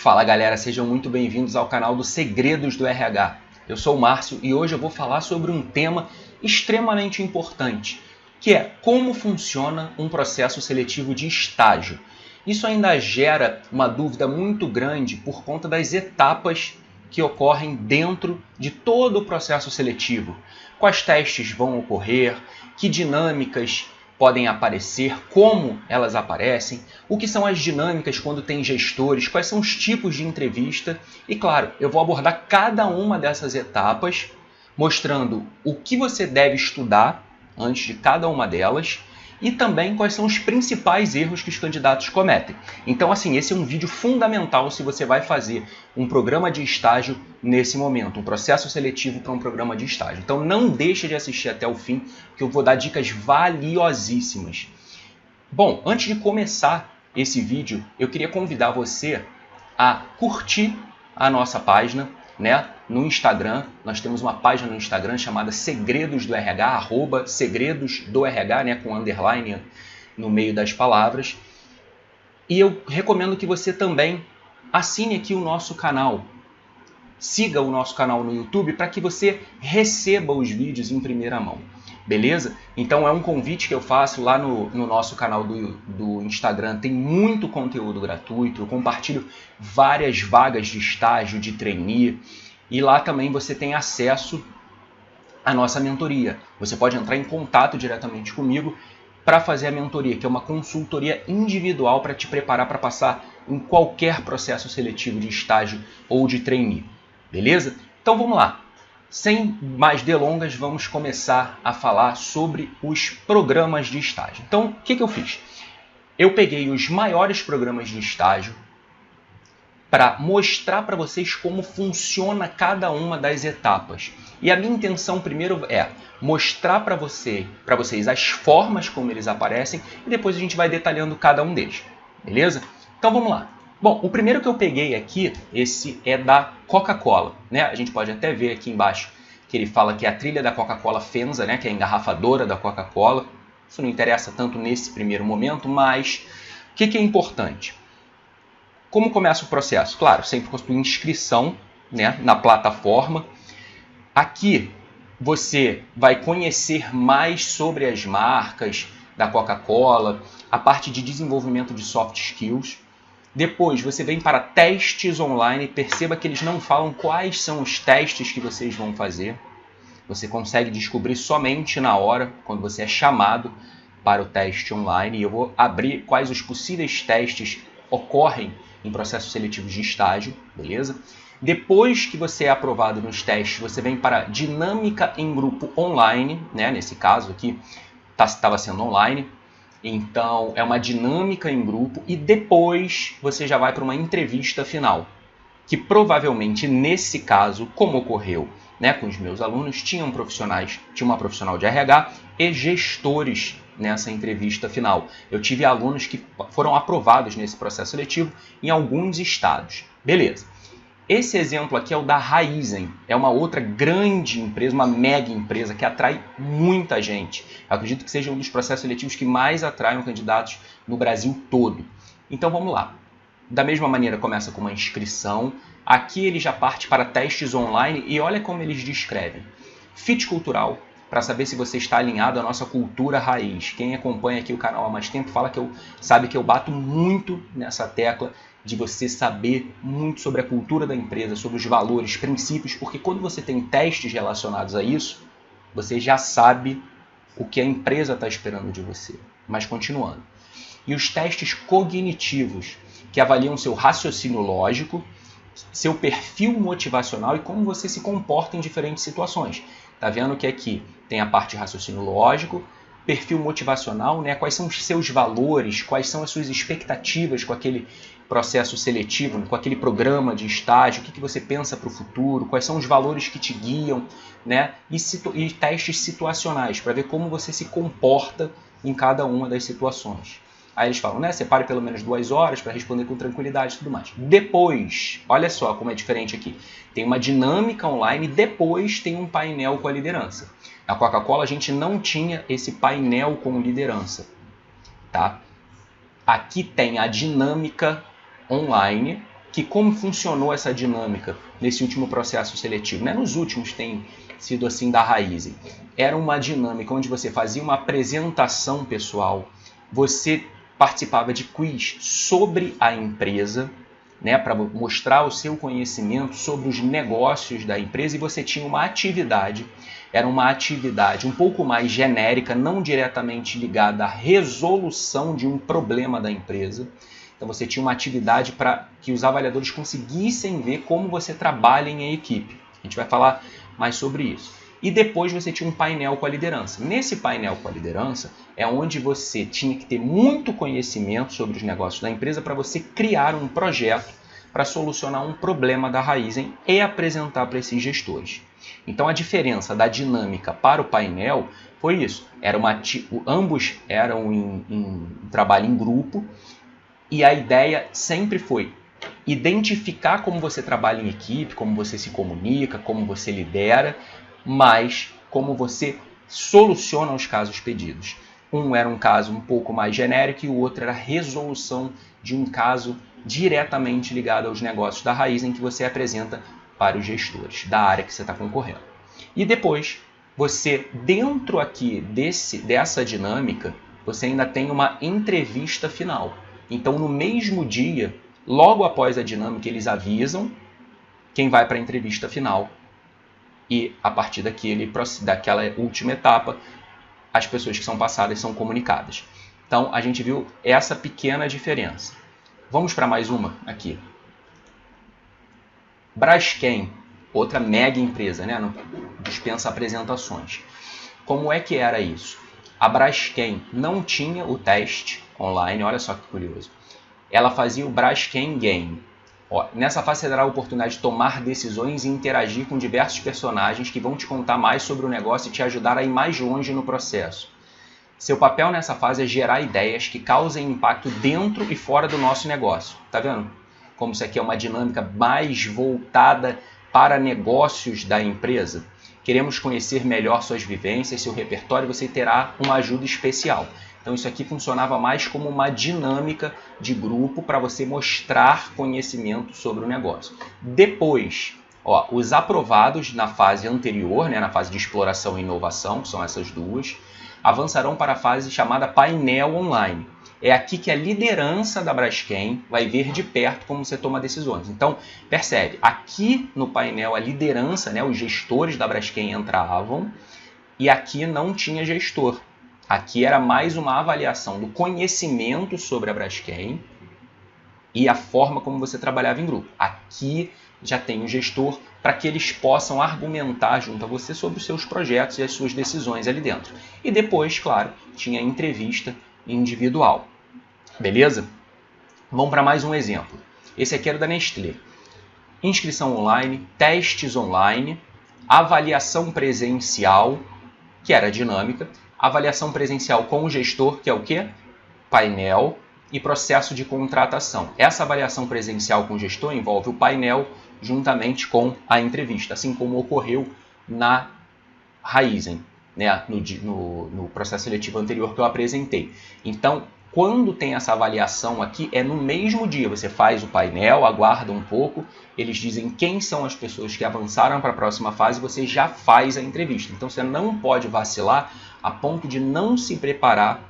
Fala galera, sejam muito bem-vindos ao canal do Segredos do RH. Eu sou o Márcio e hoje eu vou falar sobre um tema extremamente importante, que é como funciona um processo seletivo de estágio. Isso ainda gera uma dúvida muito grande por conta das etapas que ocorrem dentro de todo o processo seletivo. Quais testes vão ocorrer, que dinâmicas podem aparecer, como elas aparecem, o que são as dinâmicas quando tem gestores, quais são os tipos de entrevista e, claro, eu vou abordar cada uma dessas etapas, mostrando o que você deve estudar antes de cada uma delas e também quais são os principais erros que os candidatos cometem. Então, assim, esse é um vídeo fundamental se você vai fazer um programa de estágio nesse momento, um processo seletivo para um programa de estágio. Então, não deixe de assistir até o fim, que eu vou dar dicas valiosíssimas. Bom, antes de começar esse vídeo, eu queria convidar você a curtir a nossa página, no Instagram. Nós temos uma página no Instagram chamada Segredos do RH, @Segredos do RH, com underline no meio das palavras. E eu recomendo que você também assine aqui o nosso canal. Siga o nosso canal no YouTube para que você receba os vídeos em primeira mão. Beleza? Então é um convite que eu faço lá no nosso canal do Instagram. Tem muito conteúdo gratuito. Eu compartilho várias vagas de estágio, de trainee. E lá também você tem acesso à nossa mentoria. Você pode entrar em contato diretamente comigo para fazer a mentoria, que é uma consultoria individual para te preparar para passar em qualquer processo seletivo de estágio ou de trainee. Beleza? Então vamos lá. Sem mais delongas, vamos começar a falar sobre os programas de estágio. Então, o que eu fiz? Eu peguei os maiores programas de estágio para mostrar para vocês como funciona cada uma das etapas. E a minha intenção primeiro é mostrar para vocês as formas como eles aparecem e depois a gente vai detalhando cada um deles. Beleza? Então vamos lá. Bom, o primeiro que eu peguei aqui, esse é da Coca-Cola, A gente pode até ver aqui embaixo que ele fala que é a trilha da Coca-Cola Fenza, que é a engarrafadora da Coca-Cola. Isso não interessa tanto nesse primeiro momento, mas o que é importante? Como começa o processo? Claro, sempre com a sua inscrição, na plataforma. Aqui você vai conhecer mais sobre as marcas da Coca-Cola, a parte de desenvolvimento de soft skills. Depois você vem para testes online, perceba que eles não falam quais são os testes que vocês vão fazer. Você consegue descobrir somente na hora, quando você é chamado para o teste online. E eu vou abrir quais os possíveis testes ocorrem em processos seletivos de estágio, beleza? Depois que você é aprovado nos testes, você vem para dinâmica em grupo online, Nesse caso aqui estava sendo online. Então, é uma dinâmica em grupo e depois você já vai para uma entrevista final, que provavelmente nesse caso, como ocorreu com os meus alunos, tinha uma profissional de RH e gestores nessa entrevista final. Eu tive alunos que foram aprovados nesse processo seletivo em alguns estados. Beleza. Esse exemplo aqui é o da Raizen, é uma outra grande empresa, uma mega empresa que atrai muita gente. Eu acredito que seja um dos processos seletivos que mais atraiam candidatos no Brasil todo. Então vamos lá. Da mesma maneira começa com uma inscrição, aqui ele já parte para testes online e olha como eles descrevem. Fit cultural, para saber se você está alinhado à nossa cultura raiz. Quem acompanha aqui o canal há mais tempo sabe que eu bato muito nessa tecla de você saber muito sobre a cultura da empresa, sobre os valores, princípios, porque quando você tem testes relacionados a isso, você já sabe o que a empresa está esperando de você. Mas continuando. E os testes cognitivos, que avaliam seu raciocínio lógico, seu perfil motivacional e como você se comporta em diferentes situações. Tá vendo que aqui tem a parte de raciocínio lógico, perfil motivacional, quais são os seus valores, quais são as suas expectativas com aquele processo seletivo, com aquele programa de estágio, o que você pensa para o futuro, quais são os valores que te guiam, e testes situacionais, para ver como você se comporta em cada uma das situações. Aí eles falam, separe pelo menos 2 horas para responder com tranquilidade e tudo mais. Depois, olha só como é diferente aqui. Tem uma dinâmica online, depois tem um painel com a liderança. Na Coca-Cola a gente não tinha esse painel com liderança, tá? Aqui tem a dinâmica online que como funcionou essa dinâmica nesse último processo seletivo, né? Nos últimos tem sido assim da Raizen. Era uma dinâmica onde você fazia uma apresentação pessoal, você participava de quiz sobre a empresa, né, para mostrar o seu conhecimento sobre os negócios da empresa, e você tinha uma atividade, era uma atividade um pouco mais genérica, não diretamente ligada à resolução de um problema da empresa. Então você tinha uma atividade para que os avaliadores conseguissem ver como você trabalha em equipe. A gente vai falar mais sobre isso. E depois você tinha um painel com a liderança. Nesse painel com a liderança é onde você tinha que ter muito conhecimento sobre os negócios da empresa para você criar um projeto para solucionar um problema da Raizen e apresentar para esses gestores. Então a diferença da dinâmica para o painel foi isso. Ambos eram em trabalho em grupo e a ideia sempre foi identificar como você trabalha em equipe, como você se comunica, como você lidera, mas como você soluciona os casos pedidos. Um era um caso um pouco mais genérico e o outro era a resolução de um caso diretamente ligado aos negócios da Raizen que você apresenta para os gestores da área que você está concorrendo. E depois, você, dentro aqui dessa dinâmica, você ainda tem uma entrevista final. Então, no mesmo dia, logo após a dinâmica, eles avisam quem vai para a entrevista final. E a partir daquela última etapa, as pessoas que são passadas são comunicadas. Então, a gente viu essa pequena diferença. Vamos para mais uma aqui. Braskem, outra mega empresa, né? Não dispensa apresentações. Como é que era isso? A Braskem não tinha o teste online, olha só que curioso. Ela fazia o Braskem Game. Ó, nessa fase você terá a oportunidade de tomar decisões e interagir com diversos personagens que vão te contar mais sobre o negócio e te ajudar a ir mais longe no processo. Seu papel nessa fase é gerar ideias que causem impacto dentro e fora do nosso negócio. Tá vendo? Como isso aqui é uma dinâmica mais voltada para negócios da empresa. Queremos conhecer melhor suas vivências, seu repertório, e você terá uma ajuda especial. Então isso aqui funcionava mais como uma dinâmica de grupo para você mostrar conhecimento sobre o negócio. Depois, ó, os aprovados na fase anterior, né, na fase de exploração e inovação, que são essas duas, avançarão para a fase chamada painel online. É aqui que a liderança da Braskem vai ver de perto como você toma decisões. Então, percebe, aqui no painel a liderança, né, os gestores da Braskem entravam e aqui não tinha gestor. Aqui era mais uma avaliação do conhecimento sobre a Braskem e a forma como você trabalhava em grupo. Aqui já tem o gestor para que eles possam argumentar junto a você sobre os seus projetos e as suas decisões ali dentro. E depois, claro, tinha entrevista individual. Beleza? Vamos para mais um exemplo. Esse aqui era da Nestlé. Inscrição online, testes online, avaliação presencial, que era dinâmica, avaliação presencial com o gestor, que é o quê? Painel, e processo de contratação. Essa avaliação presencial com o gestor envolve o painel juntamente com a entrevista, assim como ocorreu na Raizen, né? no processo seletivo anterior que eu apresentei. Então, quando tem essa avaliação aqui, é no mesmo dia. Você faz o painel, aguarda um pouco, eles dizem quem são as pessoas que avançaram para a próxima fase e você já faz a entrevista. Então, você não pode vacilar a ponto de não se preparar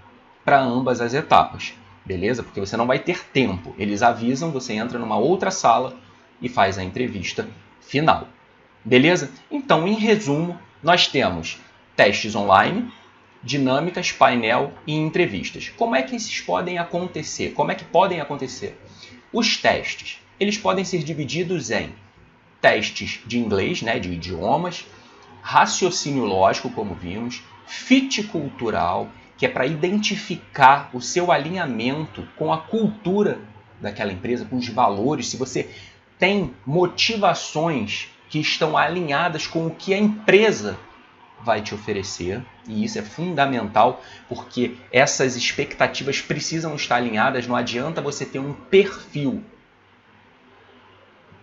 para ambas as etapas, beleza? Porque você não vai ter tempo. Eles avisam, você entra numa outra sala e faz a entrevista final, beleza? Então, em resumo, nós temos testes online, dinâmicas, painel e entrevistas. Como é que esses podem acontecer? Como é que podem acontecer? Os testes, eles podem ser divididos em testes de inglês, né, de idiomas, raciocínio lógico, como vimos, fit cultural, que é para identificar o seu alinhamento com a cultura daquela empresa, com os valores, se você tem motivações que estão alinhadas com o que a empresa vai te oferecer, e isso é fundamental, porque essas expectativas precisam estar alinhadas, não adianta você ter um perfil,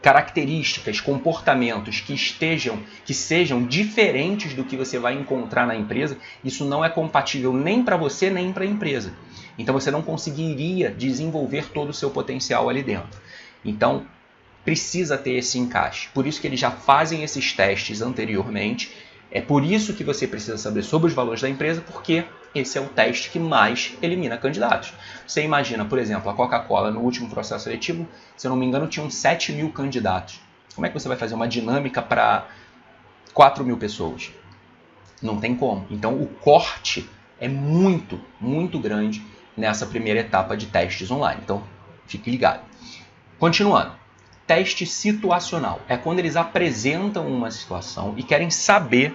características, comportamentos que sejam diferentes do que você vai encontrar na empresa, isso não é compatível nem para você, nem para a empresa. Então você não conseguiria desenvolver todo o seu potencial ali dentro. Então, precisa ter esse encaixe. Por isso que eles já fazem esses testes anteriormente. É por isso que você precisa saber sobre os valores da empresa, porque esse é o teste que mais elimina candidatos. Você imagina, por exemplo, a Coca-Cola no último processo seletivo, se eu não me engano, tinham 7.000 candidatos. Como é que você vai fazer uma dinâmica para 4.000 pessoas? Não tem como. Então o corte é muito, muito grande nessa primeira etapa de testes online. Então fique ligado. Continuando. Teste situacional. É quando eles apresentam uma situação e querem saber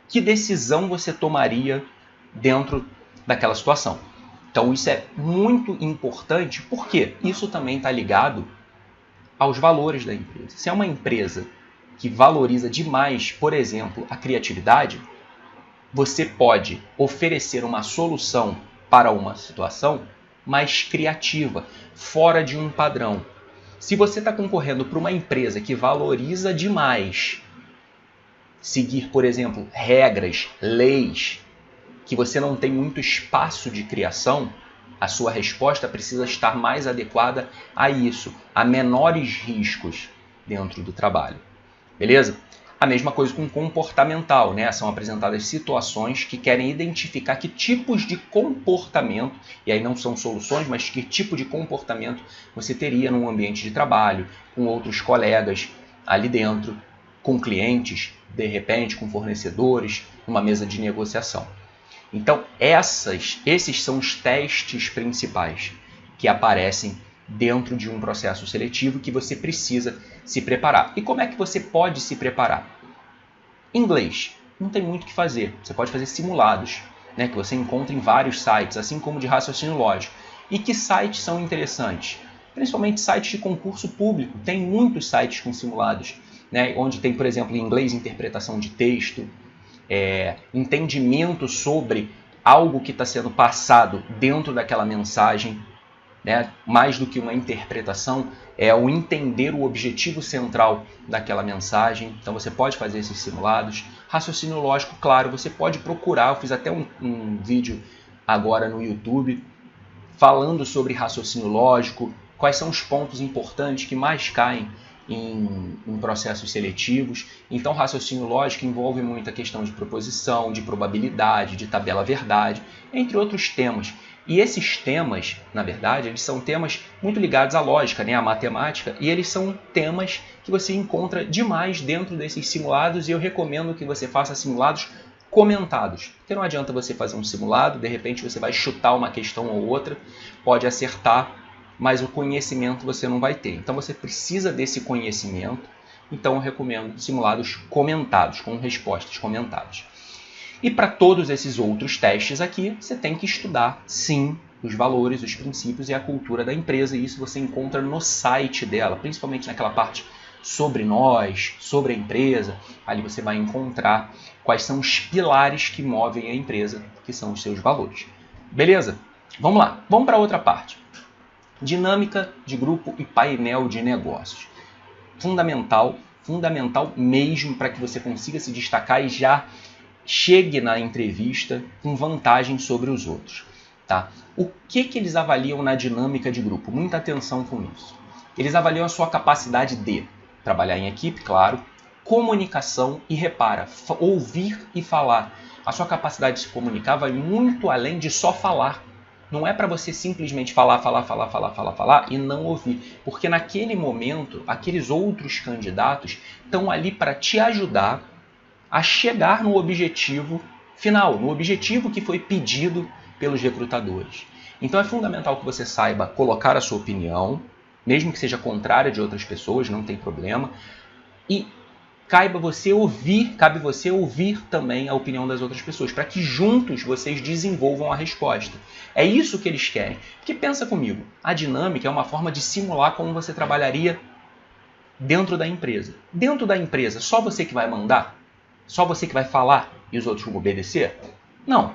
que decisão você tomaria dentro daquela situação. Então isso é muito importante porque isso também está ligado aos valores da empresa. Se é uma empresa que valoriza demais, por exemplo, a criatividade, você pode oferecer uma solução para uma situação mais criativa, fora de um padrão. Se você está concorrendo para uma empresa que valoriza demais seguir, por exemplo, regras, leis, que você não tem muito espaço de criação, a sua resposta precisa estar mais adequada a isso, a menores riscos dentro do trabalho. Beleza? A mesma coisa com comportamental, né? São apresentadas situações que querem identificar que tipos de comportamento, e aí não são soluções, mas que tipo de comportamento você teria num ambiente de trabalho, com outros colegas ali dentro, com clientes, de repente, com fornecedores, numa mesa de negociação. Então, esses são os testes principais que aparecem dentro de um processo seletivo que você precisa se preparar. E como é que você pode se preparar? Inglês. Não tem muito o que fazer. Você pode fazer simulados, né, que você encontra em vários sites, assim como de raciocínio lógico. E que sites são interessantes? Principalmente sites de concurso público. Tem muitos sites com simulados, né, onde tem, por exemplo, em inglês, interpretação de texto, entendimento sobre algo que está sendo passado dentro daquela mensagem, né? Mais do que uma interpretação, é o entender o objetivo central daquela mensagem. Então você pode fazer esses simulados. Raciocínio lógico, claro, você pode procurar. Eu fiz até um vídeo agora no YouTube falando sobre raciocínio lógico, quais são os pontos importantes que mais caem em processos seletivos. Então, raciocínio lógico envolve muita questão de proposição, de probabilidade, de tabela-verdade, entre outros temas. E esses temas, na verdade, eles são temas muito ligados à lógica, né, à matemática, e eles são temas que você encontra demais dentro desses simulados, e eu recomendo que você faça simulados comentados. Porque não adianta você fazer um simulado, de repente você vai chutar uma questão ou outra, pode acertar, mas o conhecimento você não vai ter. Então você precisa desse conhecimento, então eu recomendo simulados comentados, com respostas comentadas. E para todos esses outros testes aqui, você tem que estudar, sim, os valores, os princípios e a cultura da empresa, e isso você encontra no site dela, principalmente naquela parte sobre nós, sobre a empresa. Ali você vai encontrar quais são os pilares que movem a empresa, que são os seus valores. Beleza? Vamos lá, vamos para outra parte. Dinâmica de grupo e painel de negócios. Fundamental mesmo para que você consiga se destacar e já chegue na entrevista com vantagem sobre os outros. Tá? O que eles avaliam na dinâmica de grupo? Muita atenção com isso. Eles avaliam a sua capacidade de trabalhar em equipe, claro, comunicação e, repara, ouvir e falar. A sua capacidade de se comunicar vai muito além de só falar. Não é para você simplesmente falar e não ouvir. Porque naquele momento, aqueles outros candidatos estão ali para te ajudar a chegar no objetivo final, no objetivo que foi pedido pelos recrutadores. Então é fundamental que você saiba colocar a sua opinião, mesmo que seja contrária de outras pessoas, não tem problema. E cabe você ouvir também a opinião das outras pessoas, para que juntos vocês desenvolvam a resposta. É isso que eles querem. Porque pensa comigo, a dinâmica é uma forma de simular como você trabalharia dentro da empresa. Dentro da empresa, só você que vai mandar? Só você que vai falar e os outros vão obedecer? Não.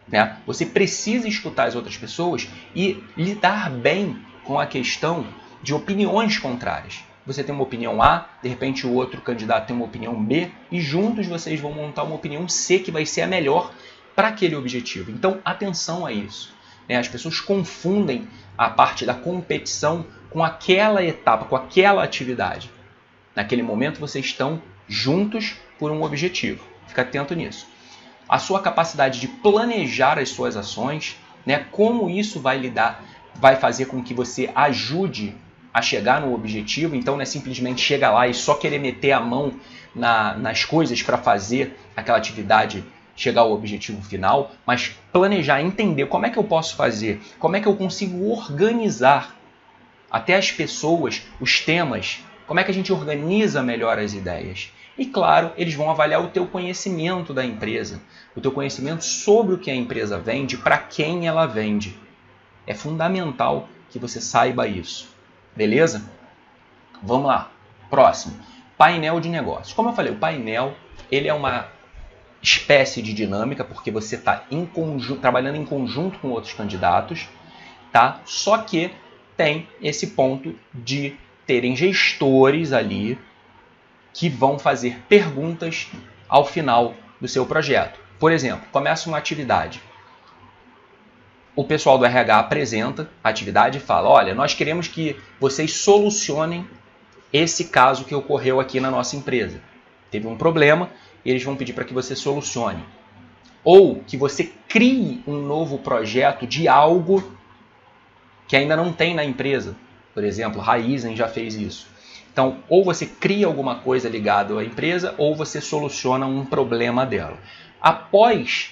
Né? Você precisa escutar as outras pessoas e lidar bem com a questão de opiniões contrárias. Você tem uma opinião A, de repente o outro candidato tem uma opinião B, e juntos vocês vão montar uma opinião C que vai ser a melhor para aquele objetivo. Então, atenção a isso. Né? As pessoas confundem a parte da competição com aquela etapa, com aquela atividade. Naquele momento vocês estão juntos por um objetivo. Fica atento nisso. A sua capacidade de planejar as suas ações, né, como isso vai fazer com que você ajude a chegar no objetivo. Então não é simplesmente chegar lá e só querer meter a mão nas coisas para fazer aquela atividade chegar ao objetivo final, mas planejar, entender como é que eu posso fazer, como é que eu consigo organizar até as pessoas, os temas, como é que a gente organiza melhor as ideias. E claro, eles vão avaliar o teu conhecimento da empresa, o teu conhecimento sobre o que a empresa vende, para quem ela vende. É fundamental que você saiba isso. Beleza? Vamos lá. Próximo. Painel de negócios. Como eu falei, o painel ele é uma espécie de dinâmica, porque você está trabalhando em conjunto com outros candidatos, tá? Só que tem esse ponto de terem gestores ali que vão fazer perguntas ao final do seu projeto. Por exemplo, começa uma atividade. O pessoal do RH apresenta a atividade e fala: olha, nós queremos que vocês solucionem esse caso que ocorreu aqui na nossa empresa. Teve um problema e eles vão pedir para que você solucione. Ou que você crie um novo projeto de algo que ainda não tem na empresa. Por exemplo, Raizen já fez isso. Então, ou você cria alguma coisa ligada à empresa, ou você soluciona um problema dela. Após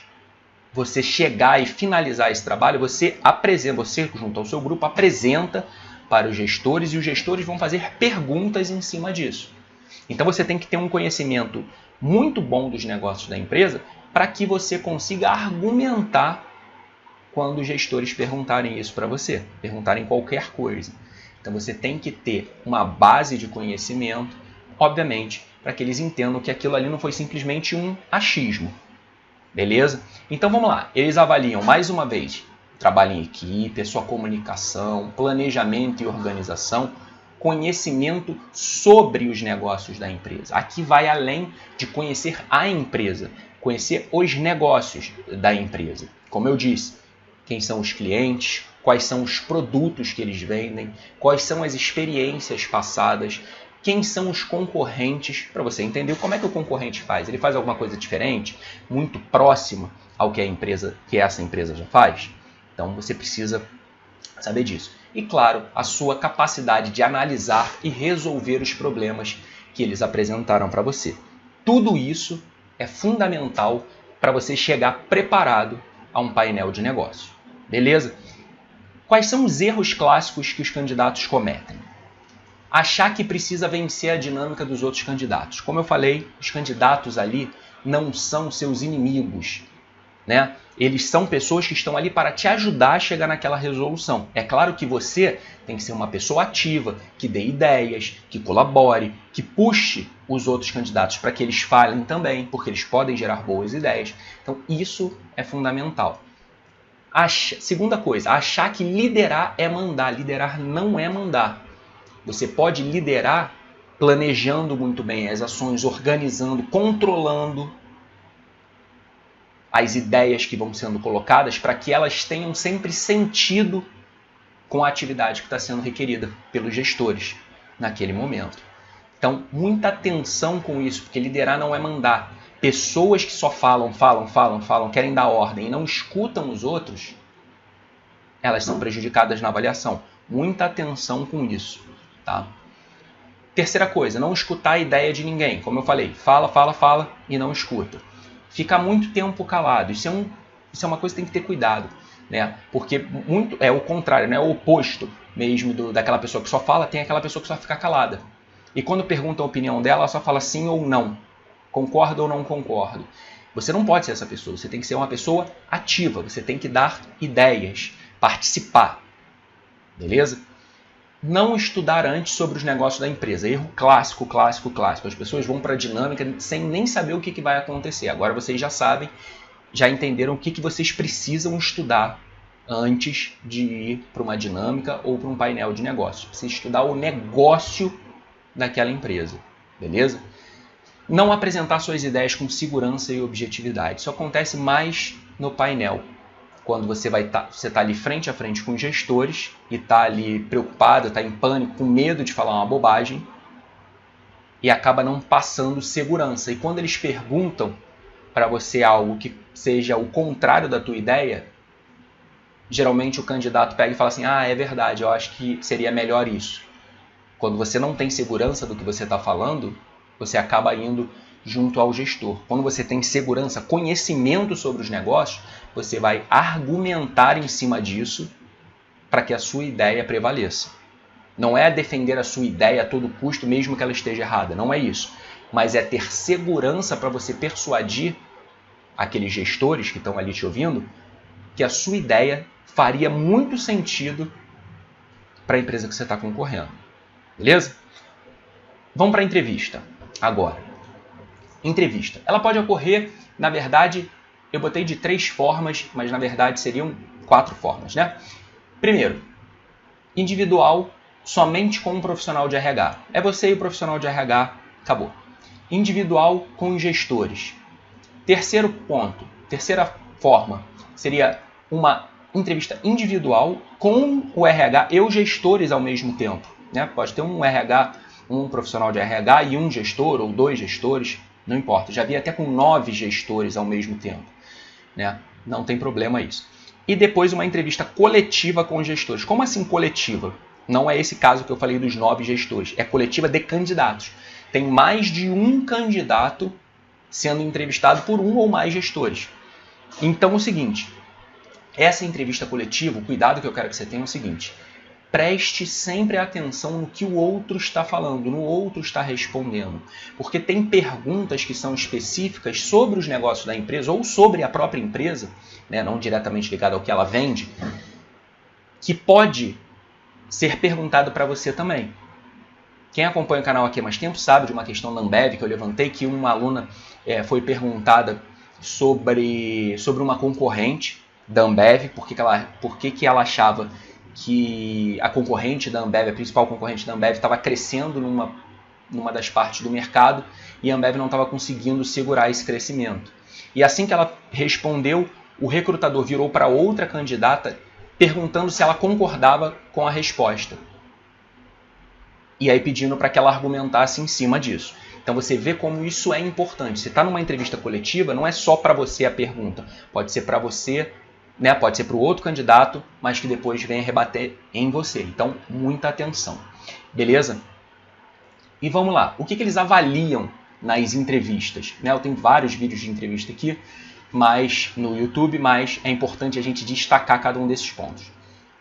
você chegar e finalizar esse trabalho, você junto ao seu grupo, apresenta para os gestores e os gestores vão fazer perguntas em cima disso. Então, você tem que ter um conhecimento muito bom dos negócios da empresa para que você consiga argumentar quando os gestores perguntarem isso para você, perguntarem qualquer coisa. Então, você tem que ter uma base de conhecimento, obviamente, para que eles entendam que aquilo ali não foi simplesmente um achismo. Beleza? Então, vamos lá. Eles avaliam, mais uma vez, trabalho em equipe, a sua comunicação, planejamento e organização, conhecimento sobre os negócios da empresa. Aqui vai além de conhecer a empresa, conhecer os negócios da empresa. Como eu disse, quem são os clientes, quais são os produtos que eles vendem, quais são as experiências passadas, quem são os concorrentes, para você entender como é que o concorrente faz. Ele faz alguma coisa diferente, muito próxima ao que essa empresa já faz? Então você precisa saber disso. E claro, a sua capacidade de analisar e resolver os problemas que eles apresentaram para você. Tudo isso é fundamental para você chegar preparado a um painel de negócio. Beleza? Quais são os erros clássicos que os candidatos cometem? Achar que precisa vencer a dinâmica dos outros candidatos. Como eu falei, os candidatos ali não são seus inimigos, né? Eles são pessoas que estão ali para te ajudar a chegar naquela resolução. É claro que você tem que ser uma pessoa ativa, que dê ideias, que colabore, que puxe os outros candidatos para que eles falem também, porque eles podem gerar boas ideias. Então, isso é fundamental. Segunda coisa, achar que liderar é mandar. Liderar não é mandar. Você pode liderar planejando muito bem as ações, organizando, controlando as ideias que vão sendo colocadas para que elas tenham sempre sentido com a atividade que está sendo requerida pelos gestores naquele momento. Então, muita atenção com isso, porque liderar não é mandar. Pessoas que só falam, querem dar ordem e não escutam os outros, elas são prejudicadas na avaliação. Muita atenção com isso. Tá? Terceira coisa, não escutar a ideia de ninguém. Como eu falei, fala e não escuta. Ficar muito tempo calado. Isso é uma coisa que tem que ter cuidado, né? Porque muito é o contrário, né? É o oposto mesmo daquela pessoa que só fala, tem aquela pessoa que só fica calada. E quando pergunta a opinião dela, ela só fala sim ou não. Concordo ou não concordo. Você não pode ser essa pessoa. Você tem que ser uma pessoa ativa. Você tem que dar ideias, participar. Beleza? Não estudar antes sobre os negócios da empresa. Erro clássico. As pessoas vão para a dinâmica sem nem saber o que vai acontecer. Agora vocês já sabem, já entenderam o que vocês precisam estudar antes de ir para uma dinâmica ou para um painel de negócios. Precisa estudar o negócio daquela empresa. Beleza? Não apresentar suas ideias com segurança e objetividade. Isso acontece mais no painel. quando você tá ali frente a frente com gestores e está ali preocupado, está em pânico, com medo de falar uma bobagem e acaba não passando segurança. E quando eles perguntam para você algo que seja o contrário da tua ideia, geralmente o candidato pega e fala assim, é verdade, eu acho que seria melhor isso. Quando você não tem segurança do que você está falando, você acaba indo junto ao gestor. Quando você tem segurança, conhecimento sobre os negócios, você vai argumentar em cima disso para que a sua ideia prevaleça. Não é defender a sua ideia a todo custo, mesmo que ela esteja errada. Não é isso. Mas é ter segurança para você persuadir aqueles gestores que estão ali te ouvindo que a sua ideia faria muito sentido para a empresa que você está concorrendo. Beleza? Vamos para a entrevista agora. Entrevista. Ela pode ocorrer, na verdade, eu botei de 3 formas, mas na verdade seriam 4 formas, né? Primeiro, individual, somente com um profissional de RH. É você e o profissional de RH, acabou. Individual com gestores. Terceiro ponto, terceira forma, seria uma entrevista individual com o RH e os gestores ao mesmo tempo. Né? Pode ter um RH, um profissional de RH e um gestor ou 2 gestores, não importa. Já vi até com 9 gestores ao mesmo tempo. Né? Não tem problema isso. E depois uma entrevista coletiva com os gestores. Como assim coletiva? Não é esse caso que eu falei dos 9 gestores. É coletiva de candidatos. Tem mais de um candidato sendo entrevistado por um ou mais gestores. Então é o seguinte, essa entrevista coletiva, o cuidado que eu quero que você tenha é o seguinte, preste sempre atenção no que o outro está falando, no outro está respondendo. Porque tem perguntas que são específicas sobre os negócios da empresa ou sobre a própria empresa, né, não diretamente ligada ao que ela vende, que pode ser perguntado para você também. Quem acompanha o canal aqui há mais tempo sabe de uma questão da Ambev que eu levantei, que uma aluna foi perguntada sobre uma concorrente da Ambev, por que ela achava que a concorrente da Ambev, a principal concorrente da Ambev, estava crescendo numa das partes do mercado e a Ambev não estava conseguindo segurar esse crescimento. E assim que ela respondeu, o recrutador virou para outra candidata perguntando se ela concordava com a resposta. E aí pedindo para que ela argumentasse em cima disso. Então você vê como isso é importante. Se está numa entrevista coletiva, não é só para você a pergunta. Pode ser para você, né? Pode ser para o outro candidato, mas que depois venha rebater em você. Então, muita atenção. Beleza? E vamos lá. O que eles avaliam nas entrevistas? Né? Eu tenho vários vídeos de entrevista aqui no YouTube, mas é importante a gente destacar cada um desses pontos.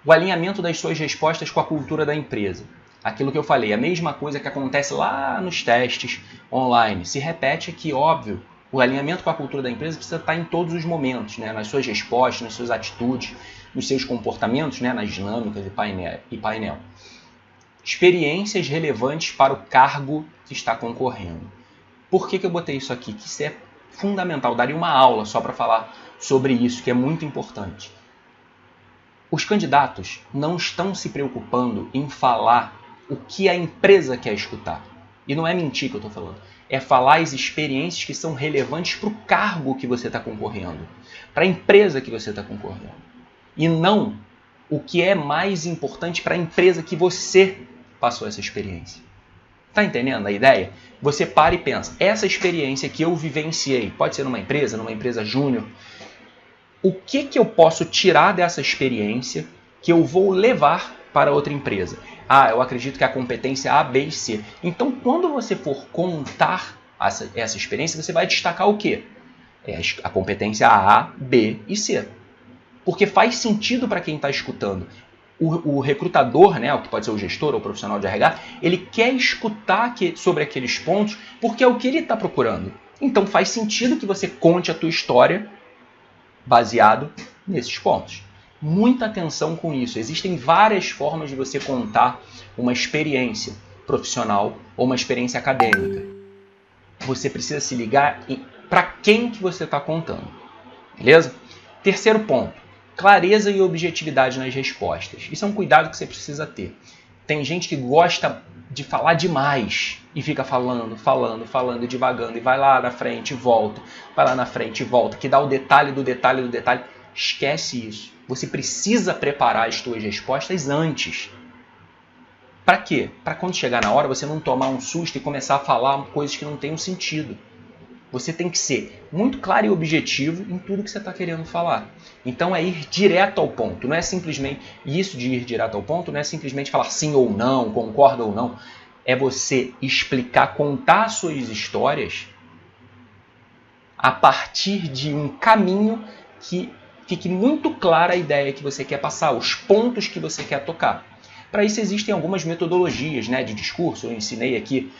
O alinhamento das suas respostas com a cultura da empresa. Aquilo que eu falei, a mesma coisa que acontece lá nos testes online. Se repete aqui, óbvio. O alinhamento com a cultura da empresa precisa estar em todos os momentos, né? Nas suas respostas, nas suas atitudes, nos seus comportamentos, né? Nas dinâmicas e painel. Experiências relevantes para o cargo que está concorrendo. Por que eu botei isso aqui? Que isso é fundamental. Eu daria uma aula só para falar sobre isso, que é muito importante. Os candidatos não estão se preocupando em falar o que a empresa quer escutar. E não é mentir que eu estou falando. É falar as experiências que são relevantes para o cargo que você está concorrendo. Para a empresa que você está concorrendo. E não o que é mais importante para a empresa que você passou essa experiência. Está entendendo a ideia? Você para e pensa. Essa experiência que eu vivenciei, pode ser numa empresa júnior. O que eu posso tirar dessa experiência que eu vou levar para outra empresa? Eu acredito que a competência A, B e C. Então, quando você for contar essa experiência, você vai destacar o quê? A competência A, B e C. Porque faz sentido para quem está escutando. O recrutador, né, o que pode ser o gestor ou o profissional de RH, ele quer escutar sobre aqueles pontos porque é o que ele está procurando. Então, faz sentido que você conte a tua história baseado nesses pontos. Muita atenção com isso. Existem várias formas de você contar uma experiência profissional ou uma experiência acadêmica. Você precisa se ligar para quem que você está contando. Beleza? Terceiro ponto. Clareza e objetividade nas respostas. Isso é um cuidado que você precisa ter. Tem gente que gosta de falar demais e fica falando, divagando e vai lá na frente e volta, vai lá na frente e volta, que dá o detalhe do detalhe do detalhe. Esquece isso. Você precisa preparar as suas respostas antes. Para quê? Para quando chegar na hora você não tomar um susto e começar a falar coisas que não têm um sentido. Você tem que ser muito claro e objetivo em tudo que você está querendo falar. Então é ir direto ao ponto. Não é simplesmente isso de ir direto ao ponto, não é simplesmente falar sim ou não, concorda ou não. É você explicar, contar suas histórias a partir de um caminho que fique muito clara a ideia que você quer passar, os pontos que você quer tocar. Para isso existem algumas metodologias, né, de discurso. Eu ensinei aqui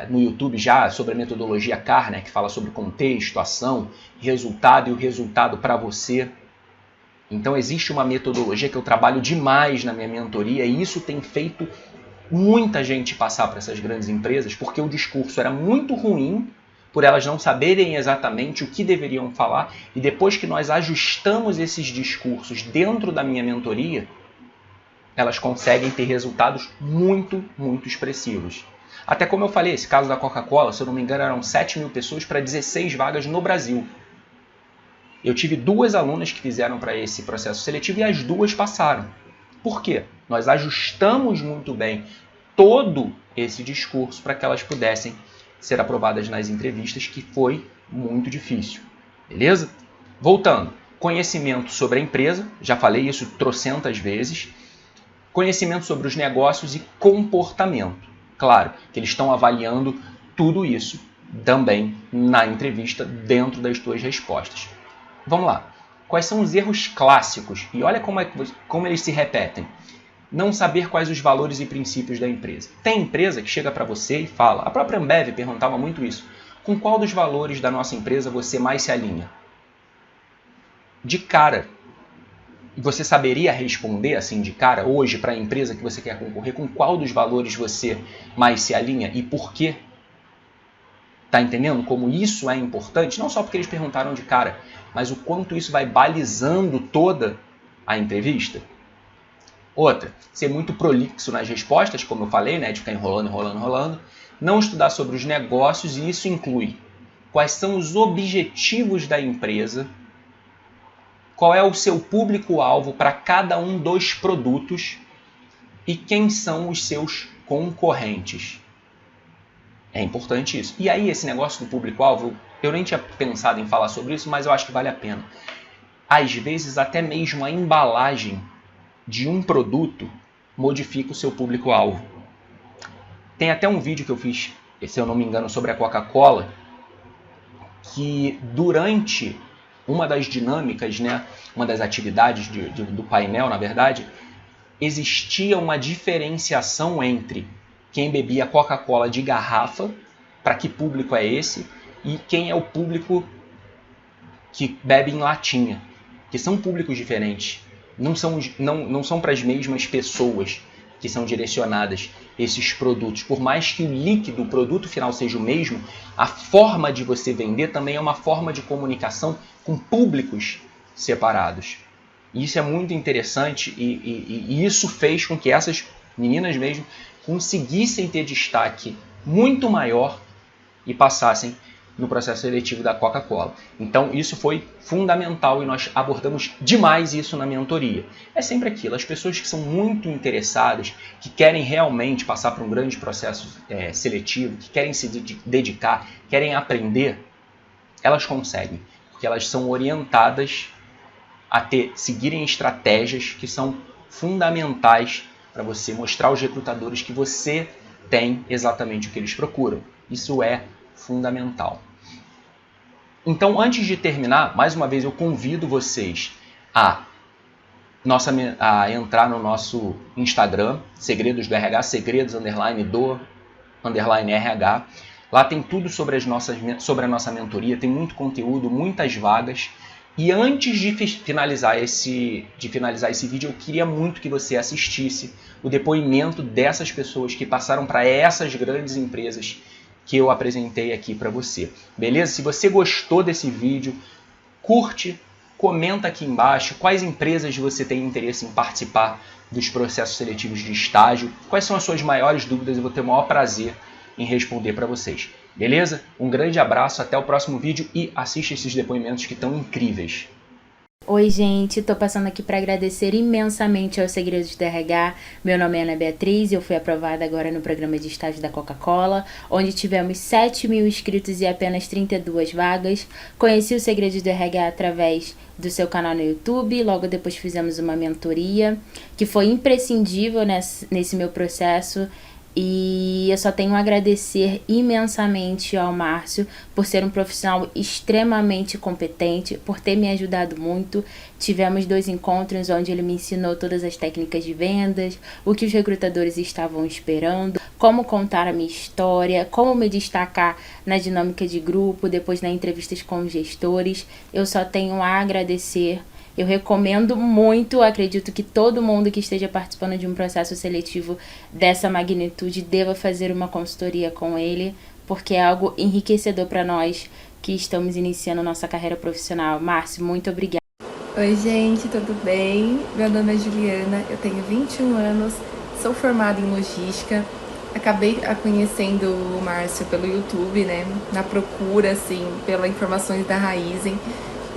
no YouTube já sobre a metodologia CAR, né, que fala sobre contexto, ação, resultado e o resultado para você. Então existe uma metodologia que eu trabalho demais na minha mentoria e isso tem feito muita gente passar para essas grandes empresas porque o discurso era muito ruim por elas não saberem exatamente o que deveriam falar e depois que nós ajustamos esses discursos dentro da minha mentoria, elas conseguem ter resultados muito, muito expressivos. Até como eu falei, esse caso da Coca-Cola, se eu não me engano, eram 7 mil pessoas para 16 vagas no Brasil. Eu tive 2 alunas que fizeram para esse processo seletivo e as 2 passaram. Por quê? Nós ajustamos muito bem todo esse discurso para que elas pudessem ser aprovadas nas entrevistas, que foi muito difícil. Beleza? Voltando, conhecimento sobre a empresa, já falei isso trocentas vezes. Conhecimento sobre os negócios e comportamento. Claro que eles estão avaliando tudo isso também na entrevista dentro das tuas respostas. Vamos lá. Quais são os erros clássicos? E olha como eles se repetem. Não saber quais os valores e princípios da empresa. Tem empresa que chega para você e fala, a própria Ambev perguntava muito isso, com qual dos valores da nossa empresa você mais se alinha? De cara, você saberia responder assim de cara, hoje, para a empresa que você quer concorrer, com qual dos valores você mais se alinha e por quê? Tá entendendo como isso é importante? Não só porque eles perguntaram de cara, mas o quanto isso vai balizando toda a entrevista. Outra, ser muito prolixo nas respostas, como eu falei, né, de ficar enrolando. Não estudar sobre os negócios, e isso inclui quais são os objetivos da empresa, qual é o seu público-alvo para cada um dos produtos e quem são os seus concorrentes. É importante isso. E aí esse negócio do público-alvo, eu nem tinha pensado em falar sobre isso, mas eu acho que vale a pena. Às vezes até mesmo a embalagem de um produto modifica o seu público-alvo. Tem até um vídeo que eu fiz, se eu não me engano, sobre a Coca-Cola, que durante uma das dinâmicas, né, uma das atividades do painel, na verdade, existia uma diferenciação entre quem bebia Coca-Cola de garrafa, para que público é esse, e quem é o público que bebe em latinha, que são públicos diferentes. Não são para as mesmas pessoas que são direcionadas esses produtos. Por mais que o líquido, o produto final seja o mesmo, a forma de você vender também é uma forma de comunicação com públicos separados. E isso é muito interessante e isso fez com que essas meninas mesmo conseguissem ter destaque muito maior e passassem no processo seletivo da Coca-Cola. Então isso foi fundamental e nós abordamos demais isso na mentoria. É sempre aquilo, as pessoas que são muito interessadas, que querem realmente passar por um grande processo seletivo, que querem se dedicar, querem aprender, elas conseguem, porque elas são orientadas a seguirem estratégias que são fundamentais para você mostrar aos recrutadores que você tem exatamente o que eles procuram. Isso é fundamental. Então, antes de terminar, mais uma vez eu convido vocês a entrar no nosso Instagram, Segredos do RH, segredos_do_RH. Lá tem tudo sobre a nossa mentoria, tem muito conteúdo, muitas vagas. E antes de finalizar esse vídeo, eu queria muito que você assistisse o depoimento dessas pessoas que passaram para essas grandes empresas que eu apresentei aqui para você. Beleza? Se você gostou desse vídeo, curte, comenta aqui embaixo quais empresas você tem interesse em participar dos processos seletivos de estágio, quais são as suas maiores dúvidas, eu vou ter o maior prazer em responder para vocês. Beleza? Um grande abraço, até o próximo vídeo e assista esses depoimentos que estão incríveis. Oi, gente, tô passando aqui para agradecer imensamente aos Segredos do RH. Meu nome é Ana Beatriz e eu fui aprovada agora no programa de estágio da Coca-Cola, onde tivemos 7.000 inscritos e apenas 32 vagas. Conheci os Segredos do RH através do seu canal no YouTube, logo depois fizemos uma mentoria, que foi imprescindível nesse meu processo. E eu só tenho a agradecer imensamente ao Márcio por ser um profissional extremamente competente, por ter me ajudado muito. Tivemos 2 encontros onde ele me ensinou todas as técnicas de vendas, o que os recrutadores estavam esperando, como contar a minha história, como me destacar na dinâmica de grupo, depois nas entrevistas com os gestores. Eu só tenho a agradecer. Eu recomendo muito, acredito que todo mundo que esteja participando de um processo seletivo dessa magnitude deva fazer uma consultoria com ele, porque é algo enriquecedor para nós que estamos iniciando nossa carreira profissional. Márcio, muito obrigada. Oi, gente, tudo bem? Meu nome é Juliana, eu tenho 21 anos, sou formada em logística. Acabei conhecendo o Márcio pelo YouTube, né? Na procura, assim, pelas informações da Raizen.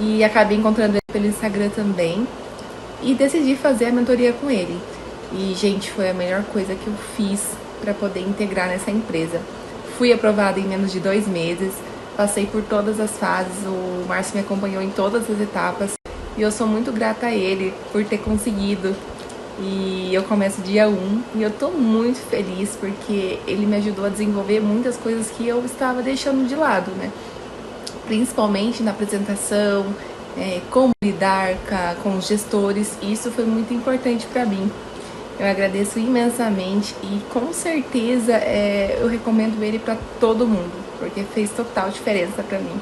E acabei encontrando ele pelo Instagram também. E decidi fazer a mentoria com ele. E, gente, foi a melhor coisa que eu fiz para poder integrar nessa empresa. Fui aprovada em menos de 2 meses, passei por todas as fases, o Márcio me acompanhou em todas as etapas. E eu sou muito grata a ele por ter conseguido. E eu começo dia 1 e eu tô muito feliz porque ele me ajudou a desenvolver muitas coisas que eu estava deixando de lado, né? Principalmente na apresentação, como lidar com os gestores. Isso foi muito importante para mim. Eu agradeço imensamente e com certeza eu recomendo ele para todo mundo, porque fez total diferença para mim.